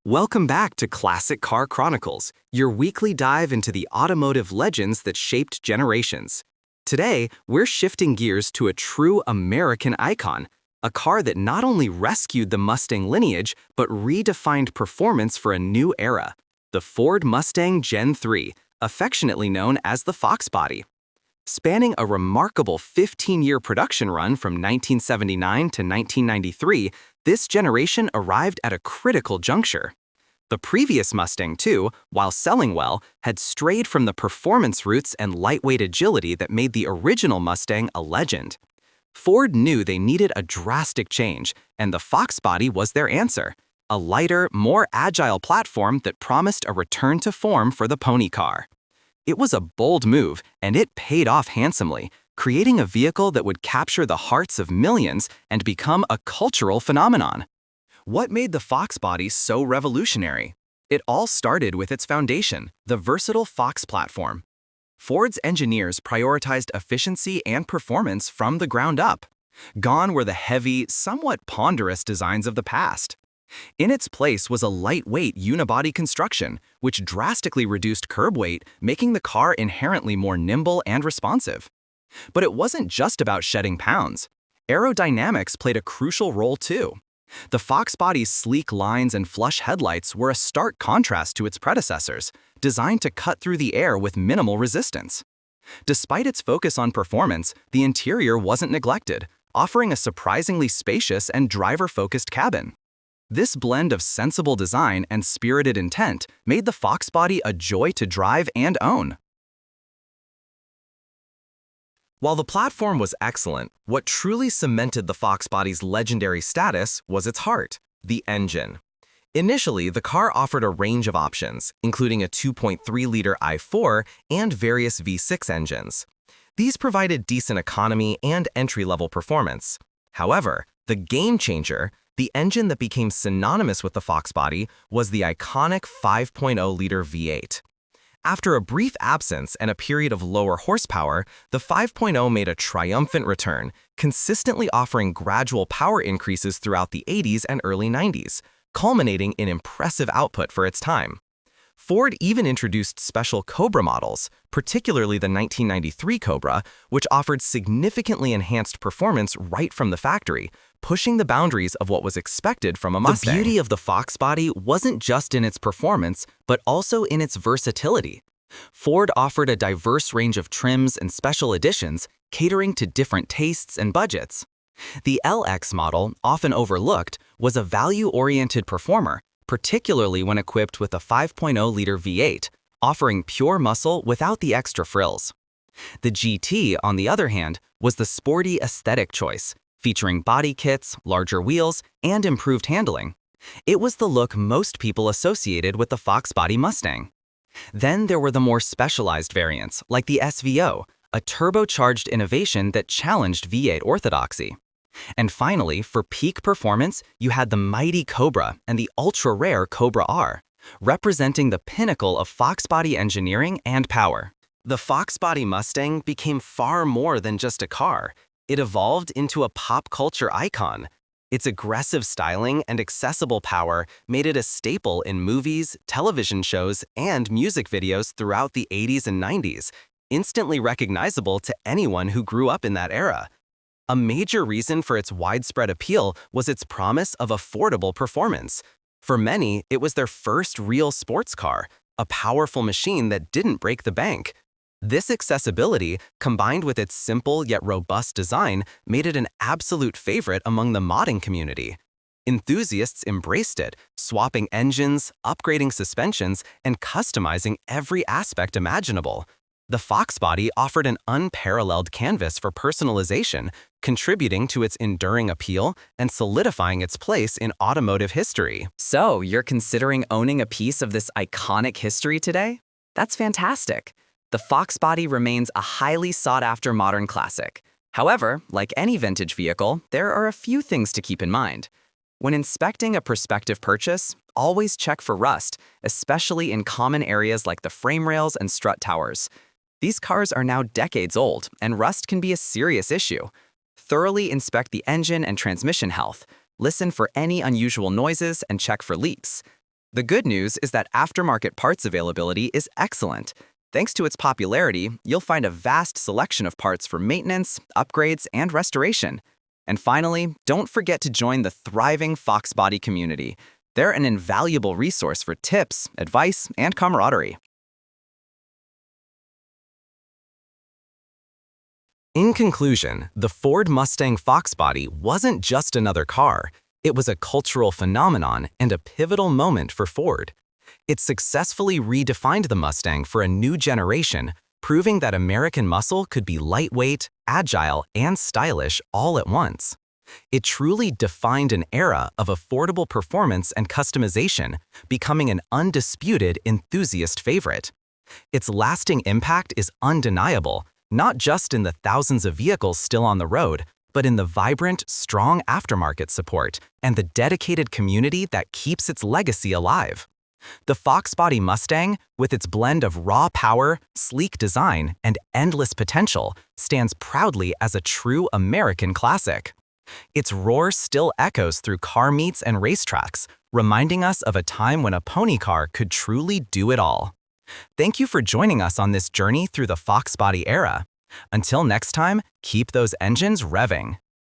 Welcome back to Classic Car Chronicles, your weekly dive into the automotive legends that shaped generations. Today, we're shifting gears to a true American icon, a car that not only rescued the Mustang lineage, but redefined performance for a new era, the Ford Mustang Gen 3, affectionately known as the Fox Body. Spanning a remarkable 15-year production run from 1979 to 1993, this generation arrived at a critical juncture. The previous Mustang II, while selling well, had strayed from the performance roots and lightweight agility that made the original Mustang a legend. Ford knew they needed a drastic change, and the Fox Body was their answer, a lighter, more agile platform that promised a return to form for the pony car. It was a bold move, and it paid off handsomely, creating a vehicle that would capture the hearts of millions and become a cultural phenomenon. What made the Fox Body so revolutionary? It all started with its foundation, the versatile Fox platform. Ford's engineers prioritized efficiency and performance from the ground up. Gone were the heavy, somewhat ponderous designs of the past. In its place was a lightweight unibody construction, which drastically reduced curb weight, making the car inherently more nimble and responsive. But it wasn't just about shedding pounds. Aerodynamics played a crucial role too. The Fox Body's sleek lines and flush headlights were a stark contrast to its predecessors, designed to cut through the air with minimal resistance. Despite its focus on performance, the interior wasn't neglected, offering a surprisingly spacious and driver-focused cabin. This blend of sensible design and spirited intent made the Fox Body a joy to drive and own. While the platform was excellent, what truly cemented the Fox Body's legendary status was its heart, the engine. Initially, the car offered a range of options, including a 2.3-liter i4 and various V6 engines. These provided decent economy and entry-level performance. However, the game-changer, the engine that became synonymous with the Fox Body, was the iconic 5.0-liter V8. After a brief absence and a period of lower horsepower, the 5.0 made a triumphant return, consistently offering gradual power increases throughout the 80s and early 90s, culminating in impressive output for its time. Ford even introduced special Cobra models, particularly the 1993 Cobra, which offered significantly enhanced performance right from the factory, pushing the boundaries of what was expected from a Mustang. The beauty of the Fox Body wasn't just in its performance, but also in its versatility. Ford offered a diverse range of trims and special editions, catering to different tastes and budgets. The LX model, often overlooked, was a value-oriented performer, particularly when equipped with a 5.0-liter V8, offering pure muscle without the extra frills. The GT, on the other hand, was the sporty aesthetic choice, featuring body kits, larger wheels, and improved handling. It was the look most people associated with the Fox Body Mustang. Then there were the more specialized variants, like the SVO, a turbocharged innovation that challenged V8 orthodoxy. And finally, for peak performance, you had the mighty Cobra and the ultra-rare Cobra R, representing the pinnacle of Fox Body engineering and power. The Fox Body Mustang became far more than just a car. It evolved into a pop culture icon. Its aggressive styling and accessible power made it a staple in movies, television shows, and music videos throughout the 80s and 90s, instantly recognizable to anyone who grew up in that era. A major reason for its widespread appeal was its promise of affordable performance. For many, it was their first real sports car, a powerful machine that didn't break the bank. This accessibility, combined with its simple yet robust design, made it an absolute favorite among the modding community. Enthusiasts embraced it, swapping engines, upgrading suspensions, and customizing every aspect imaginable. The Fox Body offered an unparalleled canvas for personalization, contributing to its enduring appeal and solidifying its place in automotive history. So, you're considering owning a piece of this iconic history today? That's fantastic. The Fox Body remains a highly sought-after modern classic. However, like any vintage vehicle, there are a few things to keep in mind. When inspecting a prospective purchase, always check for rust, especially in common areas like the frame rails and strut towers. These cars are now decades old, and rust can be a serious issue. Thoroughly inspect the engine and transmission health, listen for any unusual noises, and check for leaks. The good news is that aftermarket parts availability is excellent. Thanks to its popularity, you'll find a vast selection of parts for maintenance, upgrades, and restoration. And finally, don't forget to join the thriving Fox Body community. They're an invaluable resource for tips, advice, and camaraderie. In conclusion, the Ford Mustang Fox Body wasn't just another car. It was a cultural phenomenon and a pivotal moment for Ford. It successfully redefined the Mustang for a new generation, proving that American muscle could be lightweight, agile, and stylish all at once. It truly defined an era of affordable performance and customization, becoming an undisputed enthusiast favorite. Its lasting impact is undeniable, not just in the thousands of vehicles still on the road, but in the vibrant, strong aftermarket support and the dedicated community that keeps its legacy alive. The Fox Body Mustang, with its blend of raw power, sleek design, and endless potential, stands proudly as a true American classic. Its roar still echoes through car meets and racetracks, reminding us of a time when a pony car could truly do it all. Thank you for joining us on this journey through the Fox Body era. Until next time, keep those engines revving.